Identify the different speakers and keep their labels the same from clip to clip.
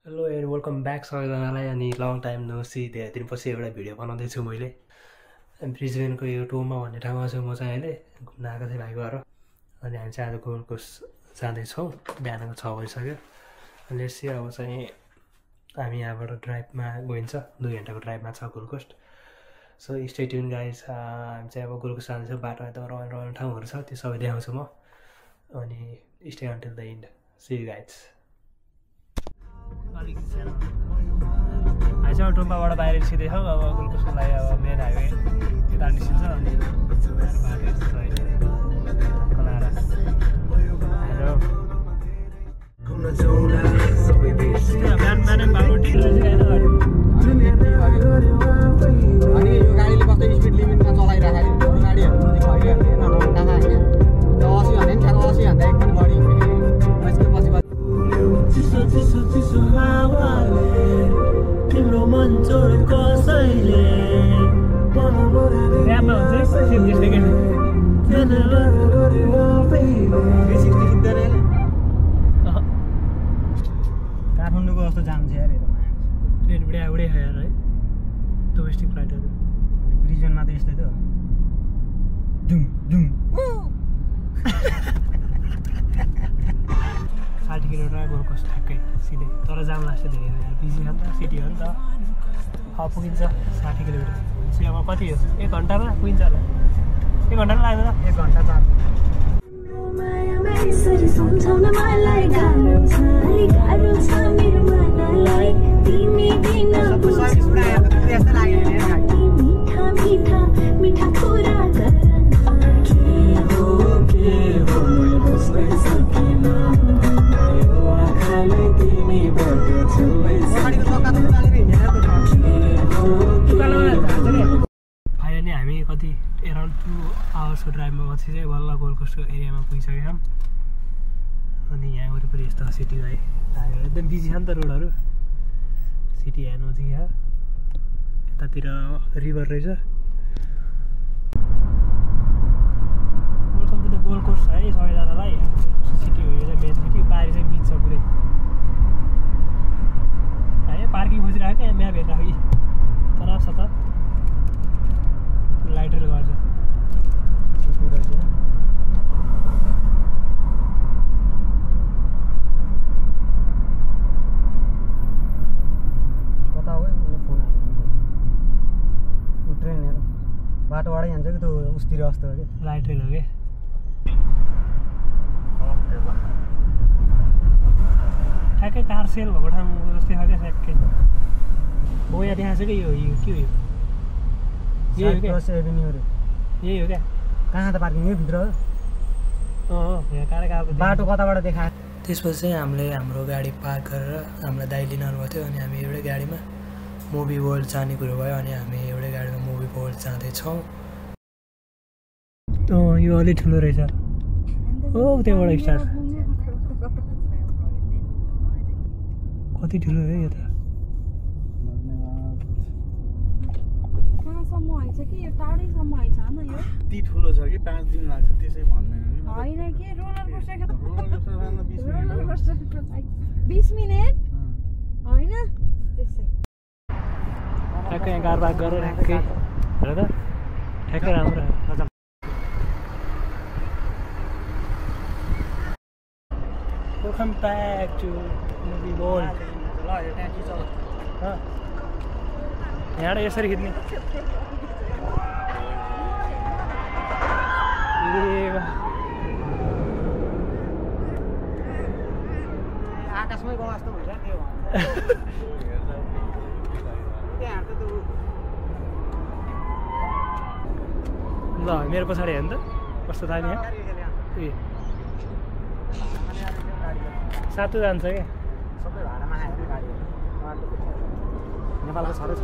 Speaker 1: Hello and welcome back सबैजनालाई। अनि long time no C धेरै दिनपछि एउटा भिडियो बनाउँदैछु मैले। ब्रिजबेनको यो टोमा भन्ने ठाउँमा छु म चाहिँ अहिले घुम्न आएको थिएँ भाइको घर। अनि हामी चाहिँ आज गोल्ड कोस्ट जाँदैछौँ। बिहानको 6 बजिसक्यो। अनि यसै अब चाहिँ हामी यहाँबाट ड्राइभमा गइन्छ, 2 घन्टाको ड्राइभमा छ gold coast. So stay tune guys. हामी चाहिँ अब गोल्ड कोस्ट जाँदैछौँ। बाटोमा एकदम रमाइलो ठाउँहरू छ, त्यो सबै देखाउँछु म। अनि stay until the end. See you guys. अलिकति सानो हामी चाहिँ टोम्पाबाट बाहिर निस्किँदैछौँ। अब गोल्ड कोस्टको लागि अब मेन हाइवे यता निस्किन्छ। अनि बाटो यस्तो छ अहिले कलारा। बिहान बिहानै बाटो ढिलो
Speaker 2: अनि यो गाडीले कस्तो स्पिड लिमिटमा चलाइराखेको गाडीहरू नजिक भइहाल्दैन नटाहा होइन। त्यो 80 भने नि ठ्याक्क 80 भन्दा एक पनि बढी यसको पछि
Speaker 1: तिम्रो मन जोड कसैले ऱ्यापमा हुन्छ 60 सेकेन्ड
Speaker 2: काठमाडौँको कस्तो जाम छ यार यता
Speaker 1: ट्रेन उडे उडे यार है डोमेस्टिक फ्लाइटहरू।
Speaker 2: अनि ब्रिजबेनमा त यस्तै त जुम जुम
Speaker 1: 60 किलोमिटर गोल्ड कोस्ट ठ्याक्कै सिधै। तर जाम लाग्छ धेरै यार, बिजी हो नि त, सिटी हो नि त। पुगिन्छ 60 किलोमिटर। अब कति हो, 1 घन्टामा पुगिन्छ होला। 1 घन्टा पनि लाग्दैन,
Speaker 2: 1 घन्टा 4
Speaker 1: फाइनली हामी कति एराउन्ड 2 आवर्सको ड्राइभमा पछि चाहिँ बल्ल गोल्ड कोस्टको एरियामा पुगिसकेका छौँ। अनि यहाँ वरिपरि यस्तो सिटी है, एकदम बिजी छ नि त रोडहरू। सिटी यहाँ नजिक यहाँ यतातिर रिभर रहेछ। Welcome to the gold coast है सबैजनालाई। सिटी हो यो चाहिँ मेन सिटी, पारि चाहिँ बिच छ पुरै। है पार्किङ खोजिरहेको यहाँ म्याप हेरिरहेको यी खराब छ त, लाइटरले गर्छ रहेछ।
Speaker 2: कता हो उसले फोन हाल्यो ट्रेन हेर बाटोबाटै जान्छ कि त्यो उसतिर जस्तो हो कि
Speaker 1: लाइट रेल हो कि ठ्याक्कै कार सेल भएको ठाउँ जस्तै छ क्या ठ्याक्कै। हो यहाँ देखाएको छ कि यो के हो यो, यही हो क्या
Speaker 2: एभेन्यू रे
Speaker 1: यही हो क्या।
Speaker 2: कहाँ त पार्किङ हो भित्र
Speaker 1: यहाँ काँडा गएको
Speaker 2: बाटो कताबाट देखा।
Speaker 1: त्यसपछि चाहिँ हामीले हाम्रो गाडी पार्क गरेर हामीलाई दाइ लिन आउनुभएको थियो। अनि हामी एउटै गाडीमा मुभी वर्ल्ड जाने कुरो भयो। अनि हामी एउटै गाडीमा मुभी वर्ल्ड जाँदैछौँ। यो अलिक ठुलो रहेछ हो, त्यहाँबाट स्टार्ट कति ठुलो हो यो त।
Speaker 3: यति ठुलो छ कि 5 दिन लाग्छ त्यसै भन्दैन
Speaker 4: होइन के रोलर कोस्टर
Speaker 3: 20
Speaker 4: 20
Speaker 3: मिनेट
Speaker 4: मिनेट होइन त्यसै
Speaker 1: ठ्याक्कै यहाँ कार पार्क गरेर ठ्याक्कै हेर त ठ्याक्कै राम्रो। Welcome back to movie world. यहाँबाट यसरी खिच्ने
Speaker 2: आकाशमै गयो जस्तो हुन्छ त्यो
Speaker 1: ल मेरो पछाडि हेर्नु त कस्तो दामी यहाँ। ए सातो जान्छ क्या
Speaker 2: सबै भाडामा आएर गाडी नेपालको छरै छ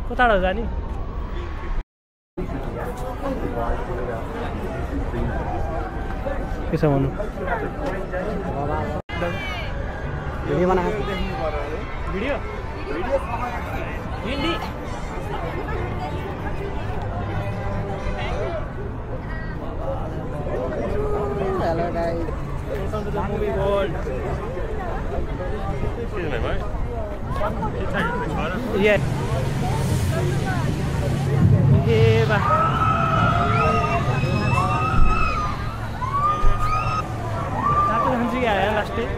Speaker 1: कताबाट जाने। के छ भन्नु
Speaker 2: भिडियो बनाएको
Speaker 1: video Hindi
Speaker 2: hello guys
Speaker 1: Welcome to the movie world.
Speaker 5: Excuse me, mate. You take a photo?
Speaker 1: Yeah. Eba. Satu hanji आया last day.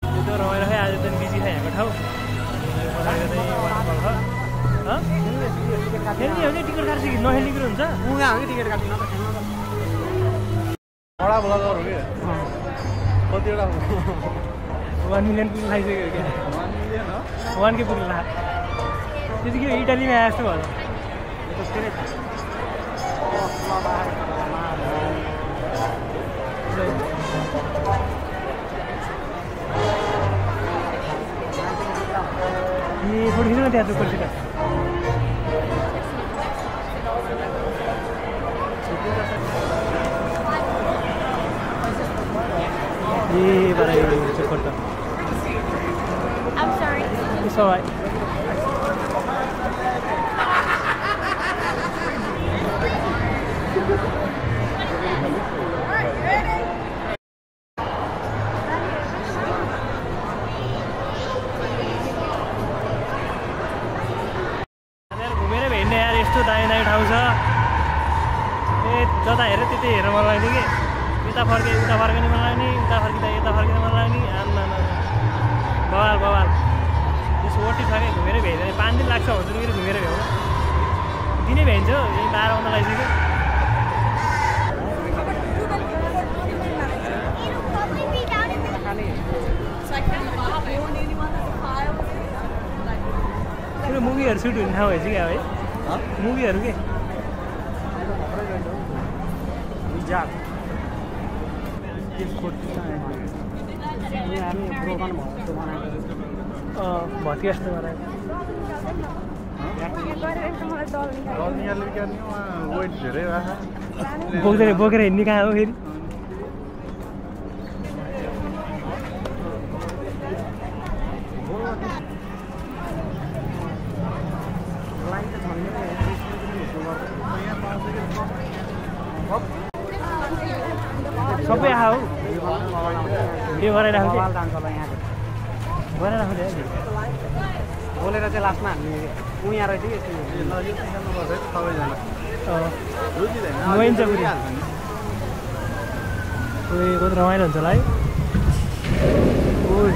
Speaker 1: Itu royal hai आज दिन busy है यहाँ का ठाउँ खेल्ने हो कि टिकट काट्छ कि नखेल्ने कुरो हुन्छ
Speaker 2: उहाँ हो कि टिकट काट्नु नत्र खेल्नु त
Speaker 3: बडा ब्लगर हो कि कतिवटा
Speaker 1: 1 मिलियन पुग्न लागिसक्यो क्या
Speaker 3: 1 मिलियन हो
Speaker 1: 1 के पुग्न लाग्यो त्यतिखेर इटालीमा आए जस्तो भयो ये फोटो खिच्नु न त्यहाँ चुक्कर सित ये बड़ा चुक्कर त
Speaker 4: I'm sorry.
Speaker 1: It's alright. घुमेर भेट्ने यार यस्तो दामी दामी ठाउँ छ ए जता हेर त्यतै हेरेर मन लाग्ने कि यता फर्किने मन लाग्ने उता फर्किँदा यता फर्किन मन लाग्ने आम्मा बवाल बवाल त्यस ओटी छ क्या घुमेर भ्याइँदैन 5 दिन लाग्छ हजुर फेरि घुमेर भ्याउनु दिनै भ्याइन्छ यही 12 आउन लागिसक्यो पुरो मुभीहरू सुट हुने ठाउँ भएछ क्या है मुभीहरू के भर्ती जस्तो बनाएको
Speaker 3: रनियाले क्या नि उहाँ वेट धेरै राख
Speaker 1: बोकेर हिँड्ने कहाँ हो फेरि सबै आहा हो भिडियो गराइराख्नु
Speaker 2: मोबाइल जान्छ होला यहाँको
Speaker 1: गराइराख्नु
Speaker 2: बोलेर चाहिँ लास्टमा हामी ऊ यहाँ रहेछ कि
Speaker 3: सबैजना
Speaker 1: मोइन्छ पुरै ओइ कति रमाइलो हुन्छ होला है ओइ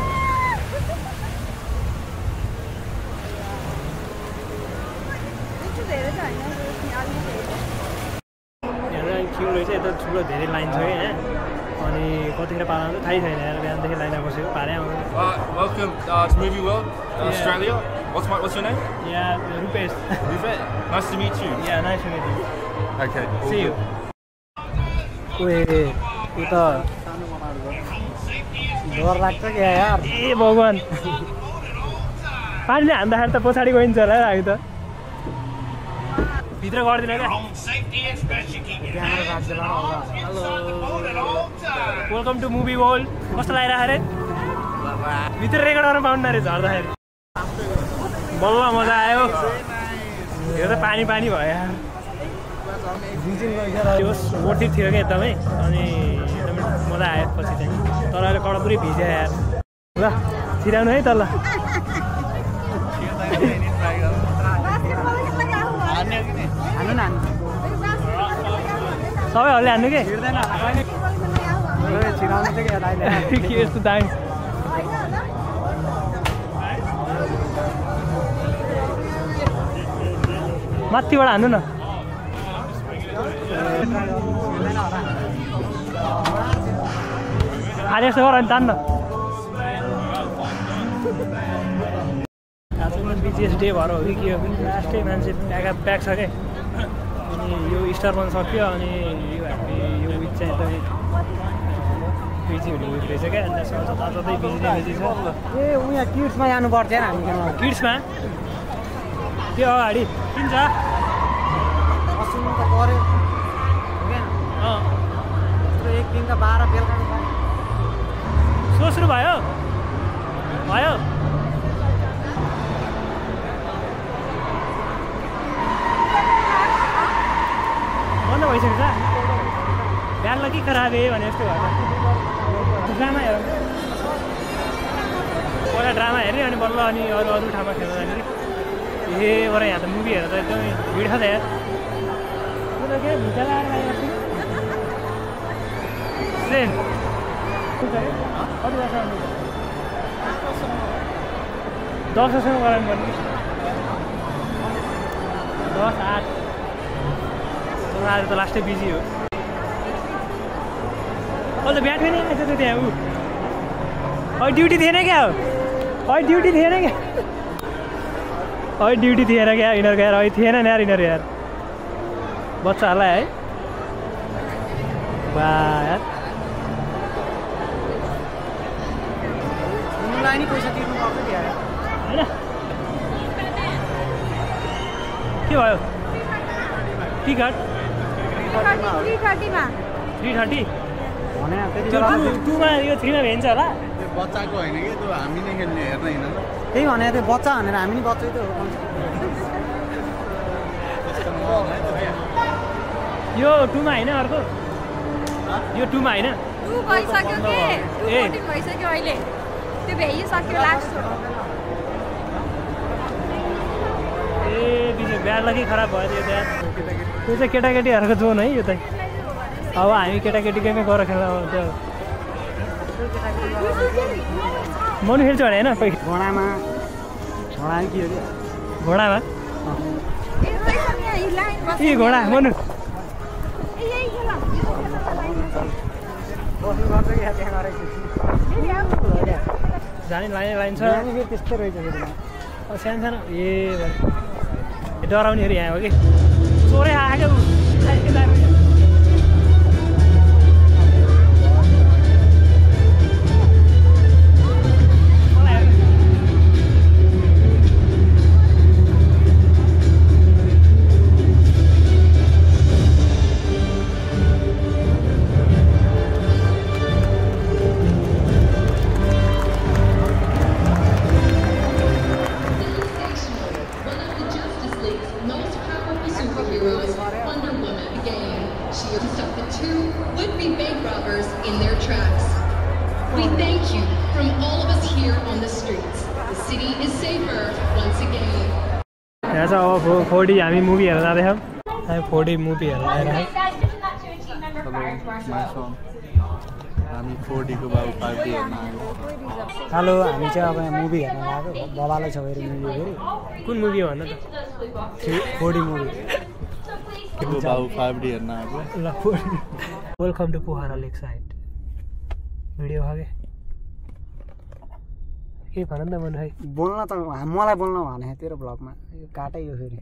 Speaker 1: क्यु रहेछ यता ठुलो धेरै लाइन छ क्या अनि कतिखेर पाला आउँछ थाहै छैन यार बिहानदेखि लाइनमा बसेको पारै आउँदैन
Speaker 5: Welcome to Movie World, Australia. What's your name?
Speaker 1: Yeah, Rupesh.
Speaker 5: Rupert. Nice to meet you.
Speaker 1: Yeah, nice to meet you.
Speaker 5: Okay.
Speaker 1: See you. ओए यो त
Speaker 2: डर लाग्छ क्या यार
Speaker 1: ए भगवान् पानीले हान्दाखेरि त पछाडि गइन्छ होला हामी त भित्र गर्दिन क्या
Speaker 2: क्यामेरा राख्दैन होला
Speaker 1: वेलकम टु मुभी वर्ल्ड कस्तो लागिरहेको अरे भित्र रेकर्ड गर्न पाउनु अरे झर्दाखेरि बल्ल मजा आयो यो त पानी पानी भयो यार वर्थ इट थियो क्या एकदमै अनि एकदमै मजा आयो पछि चाहिँ तर अहिले कडा पुरै भिज्यो यार ल छिराउनु है तल
Speaker 2: हान्नु न
Speaker 1: सबैहरूले हान्नु के
Speaker 2: छिर्दैन छिराउनु चाहिँ क्या दाइले
Speaker 1: के यस्तो दामी माथिबाट हान्नु न आज यस्तो गर अनि तान्न आज बिजिएस डे भएर हो कि के हो पनि लास्टै मान्छे प्याक छ क्या अनि यो स्टार बन्न सक्यो अनि यो विक चाहिँ एकदमै बिजी हुने विक रहेछ क्या अन्त जताततै बिजी नै बिजी छ
Speaker 2: ए उहाँ किड्समा जानु पर्थ्यो हामी
Speaker 1: किड्समा त्यो अगाडि किन्छ
Speaker 2: असिनु त पऱ्यो एक दिन त 12 बेलुका
Speaker 1: सुरु भयो भयो बन्द भइसकेछ ब्याग ल के खराब भने जस्तो भयो ड्रामा हेर पहिला ड्रामा हेरेँ अनि बल्ल अनि अरू अरू ठाउँमा खेल्न जाने कि ए बरु यहाँ त मुभी हेरेर त एकदमै भिड छ त यार के भिजा लगाएर ट्रेन कति वर्ष 10 वर्षसम्म गराउनु पर्ने 10 8 आज त लास्टै बिजी हो अहिले त बिहान पनि आएछ त त्यहाँ ऊ अहिले ड्युटी थिएन क्या हो अहिले ड्युटी थिएन क्या अहिले ड्युटी थिएन क्या यिनीहरूको यार अहिले थिएन यार यिनीहरू यार बच्चाहरूलाई है बा यार
Speaker 2: नि पैसा तिर्नु पर्छ नि यार
Speaker 1: होइन के भयो टिकट
Speaker 4: 330 मा
Speaker 1: 330
Speaker 2: भने
Speaker 1: त्यो 2 मा यो 3 मा भेन्छ होला
Speaker 3: त्यो बच्चाको होइन कि त्यो हामी नै खेल्ने हेर्न हिँड्न
Speaker 2: त्यही भने त्यो बच्चा भनेर हामी नि बच्चै त हो
Speaker 1: यो 2 मा हैन अर्को यो 2 मा हैन
Speaker 4: 2 भइसक्यो के 214 भइसक्यो अहिले त्यो भ्याइसक्यो लास्ट
Speaker 1: ए बिजो ब्यागलाई खराब भयो त्यो त्यहाँ त्यो चाहिँ केटाकेटीहरूको जोन है यो चाहिँ अब हामी केटाकेटीकैमै गएर खेल्दा त्यो मनु खेल्छ भने होइन
Speaker 2: घोडामा घोडा के हो
Speaker 1: घोडामा ए घोडा मनु जाने लाइन छ
Speaker 2: त्यस्तै रहेछ
Speaker 1: सानो सानो ए डराउनेहरू यहाँ हो कि चोरै आएको यहाँ चाहिँ अब 4D हामी मुभी हेर्न जाँदैछौँ हामी 4D मुभी हेर्न आइरहेको
Speaker 3: हामी 4D को बाबु 5D हेर्न आएको
Speaker 2: हेलो हामी चाहिँ अब यहाँ मुभी हेर्न गएको बबालै छ फेरि मुभी फेरि
Speaker 1: कुन मुभी हो भन्नु त
Speaker 2: 4D मुभी
Speaker 3: को बाबु 5D हेर्न आएको
Speaker 1: ल 4D welcome to Pokhara lake side video भयो के भन नि त मन है
Speaker 2: बोल्न त मलाई बोल्न भने तेरो ब्लगमा यो काटै यो फेरि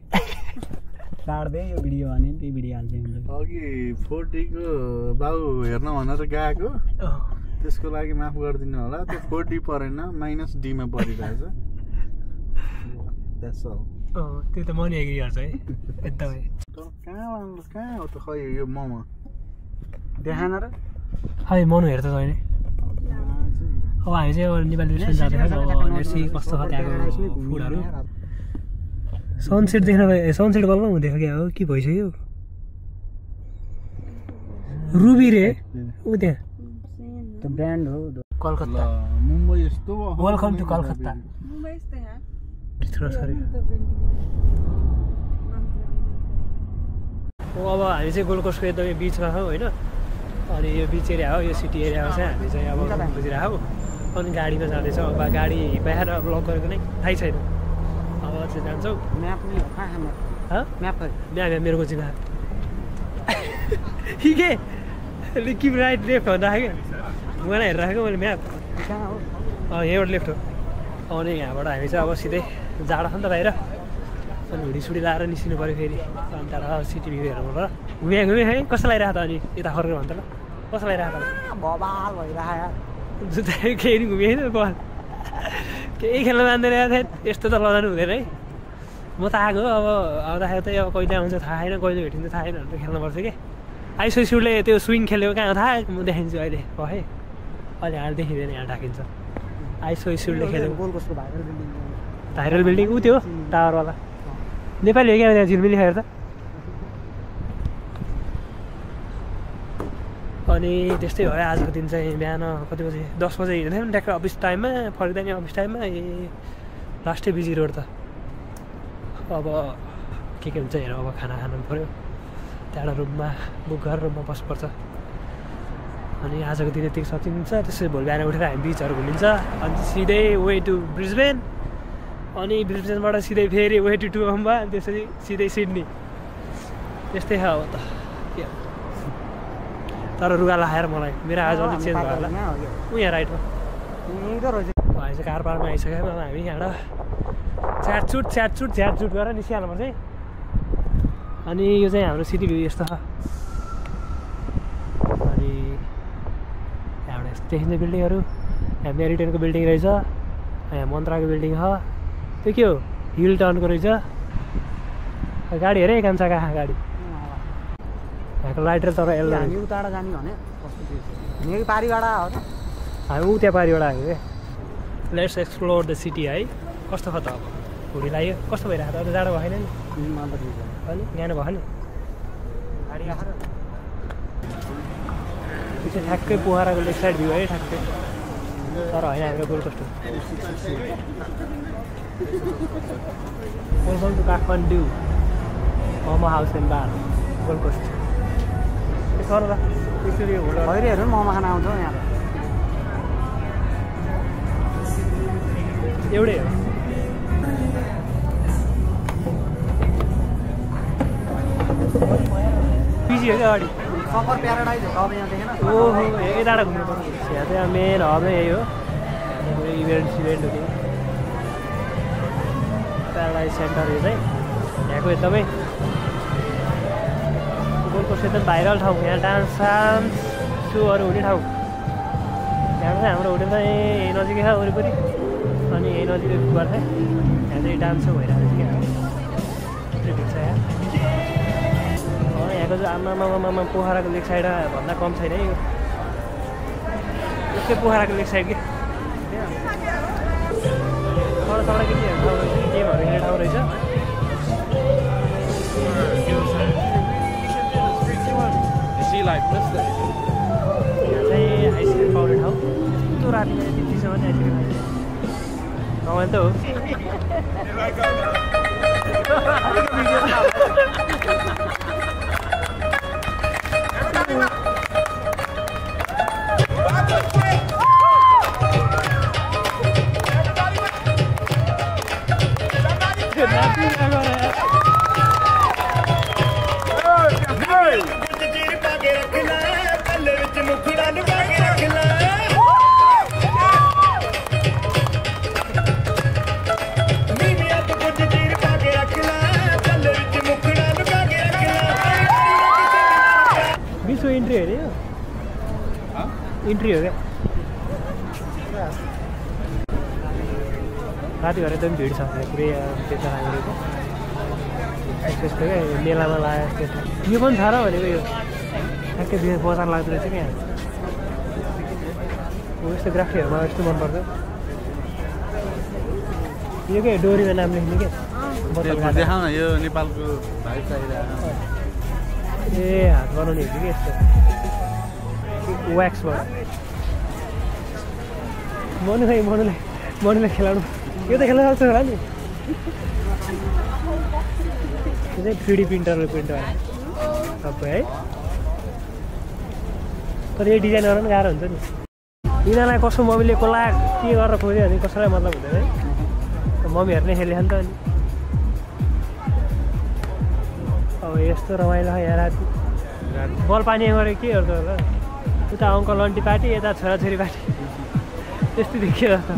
Speaker 2: काट्दै यो भिडियो भने त्यही भिडियो हाल्दै हुन्छ
Speaker 3: अघि 4D को बाबु हेर्न भनेर गएको त्यसको लागि माफ गरिदिनु होला त्यो 4D परेन -D मा परिरहेछ द्याट्स अल
Speaker 1: त्यो त मनी एग्री गर्छ है एकदमै
Speaker 3: कहाँ हो त खै यो मोमो
Speaker 2: देखान र
Speaker 1: खै मनु हेर्छ छैन अब हामी चाहिँ नेपाली रेस्टुरेन्ट जाँदैछौँ कस्तो छ त्यहाँको फुडहरू सनसेट देख्न सनसेट बल्ल हुँदैछ क्या हो के भइसक्यो रुबी रे ऊ त्यहाँ
Speaker 2: त्यो ब्रान्ड हो
Speaker 1: कलकत्ता
Speaker 3: मुम्बई यस्तो
Speaker 1: वेलकम टु कलकत्ता अब हामी चाहिँ गोल्ड कोस्टको एकदमै बिचमा छौँ होइन अनि यो बिच एरिया हो यो सिटी एरिया हो चाहिँ हामी चाहिँ अब बुझिरहेको अनि गाडीमा जाँदैछौँ अब गाडी बाहिर ब्लक गरेको नै थाहै छैन अब चाहिँ जान्छौँ
Speaker 2: म्याप नै हो कहाँ म्याप
Speaker 1: म्याप मेरो जिम्मा के किप राइट लेफ्ट भन्दाखेरि मलाई हेरेर राखेको मैले म्याप
Speaker 2: कहाँ हो
Speaker 1: यहाँबाट लेफ्ट हो अनि यहाँबाट हामी चाहिँ अब सिधै जाडो छ नि त बाहिर अनि हुडीसुडी लाएर निस्किनु पऱ्यो फेरि अनि त्यहाँबाट सिटी भ्यू हेर्नु पर्यो घुमेँ है कस्तो लागिरहेको त अनि यता फर्केर भन्छ ल कस्तो लागिरहेको त
Speaker 2: बबाल भइरहेको
Speaker 1: जुत्ता केही नि घुमेँ बल केही खेल्न जान्दैन यस्तो त लगाउनु हुँदैन है म त आएको अब आउँदाखेरि त अब कहिले आउँछ थाहा छैन कहिले भेटिन्छ थाहा छैन भनेर खेल्नुपर्छ कि आइसोसुडले त्यो स्विङ खेलेको कहाँ थाहा म देखाइदिन्छु अहिले है अहिले यहाँ देखिँदैन यहाँ ढाकिन्छ आइसो स्कुलले खेल्यो
Speaker 2: gold कोस्टको viral building
Speaker 1: viral building ऊ त्यो टावरवाला नेपाली हो क्या त्यहाँ झिलमिली खाएर त अनि त्यस्तै भयो आजको दिन चाहिँ बिहान कति बजी 10 बजे हिँड्दै थियौँ ट्याक्क अफिस टाइममा फर्किँदा नि अफिस टाइममा लास्टै बिजी रोड त अब के हुन्छ हेर अब खाना खानु पऱ्यो त्यहाँबाट रुममा बुक गरेर रुममा बस्नुपर्छ अनि आजको दिन यतिको सकिन्छ त्यसै भोलि बिहान उठेर हामी बिचहरू घुमिन्छ अनि सिधै वे टु ब्रिस्बेन अनि ब्रिस्बेनबाट सिधै फेरि वे टु टुअम्बा अनि त्यसरी सिधै सिडनी त्यस्तै छ अब त के तर रुगा लगाएर मलाई मेरो आज अलिक चेन्ज भयो होला ऊ यहाँ राइटमा भाइ चाहिँ कार पार्कमा आइसक्यो अब हामी यहाँबाट च्याटचुट गरेर निस्किहाल्नुपर्छ है अनि यो चाहिँ हाम्रो सिटी भ्यू यस्तो छ अनि यहाँबाट यस्तो देखिन्छ बिल्डिङहरू यहाँ मेरिटेनको बिल्डिङ रहेछ यहाँ मन्त्राको बिल्डिङ छ त्यो के हो हिल टर्नको रहेछ गाडी हेरे कान्छा कहाँ गाडी यहाँको लाइटर तर यसलाई
Speaker 2: हामी उताबाट जाने भने हामी पारिबाट हो त
Speaker 1: हामी ऊ त्यहाँ पारिबाट आएको क्या लेट्स एक्सप्लोर द सिटी है कस्तो छ त अब भुँडी लाग्यो कस्तो भइरहेको त जाडो भएन नि अनि न्यानो भयो नि
Speaker 2: गाडी राखेर
Speaker 1: त्यो चाहिँ ठ्याक्कै पोखराको लेफ्ट साइड भ्यू है ठ्याक्कै तर होइन हाम्रो gold coast welcome to Kathmandu momo house and bar gold coast sir र त्यसरी
Speaker 2: खैरीहरू पनि मोमो खाना आउँछ यहाँ
Speaker 1: एउटै हो बिजी हो क्या गाडी
Speaker 2: सफर प्याराडाइज हो अब यहाँ देखेन
Speaker 1: ओहो यही टाढा घुम्नु पर्छ यहाँ चाहिँ मेन हब नै यही हो इभेन्ट हुने प्याराडाइज सेन्टर यो चाहिँ यहाँको एकदमै गोल्ड कोस्ट एकदम भाइरल ठाउँ यहाँ डान्स सोहरू हुने ठाउँ यहाँ चाहिँ हाम्रो होटेल चाहिँ यही नजिकै छ वरिपरि अनि यही नजिकै गर्छ यहाँ चाहिँ डान्स सो भइरहेको छ क्या थुप्रै भिड छ यहाँ यहाँको चाहिँ आमामा पोखराको लेक साइड भन्दा कम छैन है यो यस्तै पोखराको लेक साइड के सडा के गेमहरू खेल्ने ठाउँ रहेछ
Speaker 5: Like this thing.
Speaker 1: यहाँ चाहिँ आइसक्रिम पाउने ठाउँ यस्तो रातिमा चिसोमा चाहिँ आइसक्रिम खान्छ रमाइलो त हो इन्ट्री हो नि इन्ट्री हो क्या राति भएर एकदम भिड छ पुरै त्यता राखेको त्यसको क्या मेलामा लाग्यो त्यता यो पनि छ र भनेको यो ठ्याक्कै बजार लाग्दो रहेछ क्या यस्तो ग्राफिकहरू मलाई यस्तो मनपर्छ यो के डोरीमा नाम लेख्ने क्या
Speaker 3: देखाउन यो नेपालको भाइ चाहिरहेको
Speaker 1: ए हात बनाउने हो कि यस्तो व्याक्सबाट मनुलाई खेलाउनु यो त खेल्न सक्छ होला नि यो चाहिँ 3D प्रिन्टरले प्रिन्ट भयो सबै है तर यो डिजाइन गर्न पनि गाह्रो हुन्छ नि यिनीहरूलाई कसो मम्मीले कसलाई के गरेर खोज्यो भने कसैलाई मतलब हुँदैन है मम्मीहरूले खेल्यो नि त अनि अब यस्तो रमाइलो यहाँ राति बल पानी गऱ्यो के गर्छ होला उता अङ्कल आन्टी पार्टी यता छोराछोरी पार्टी त्यस्तै देखियो जस्तो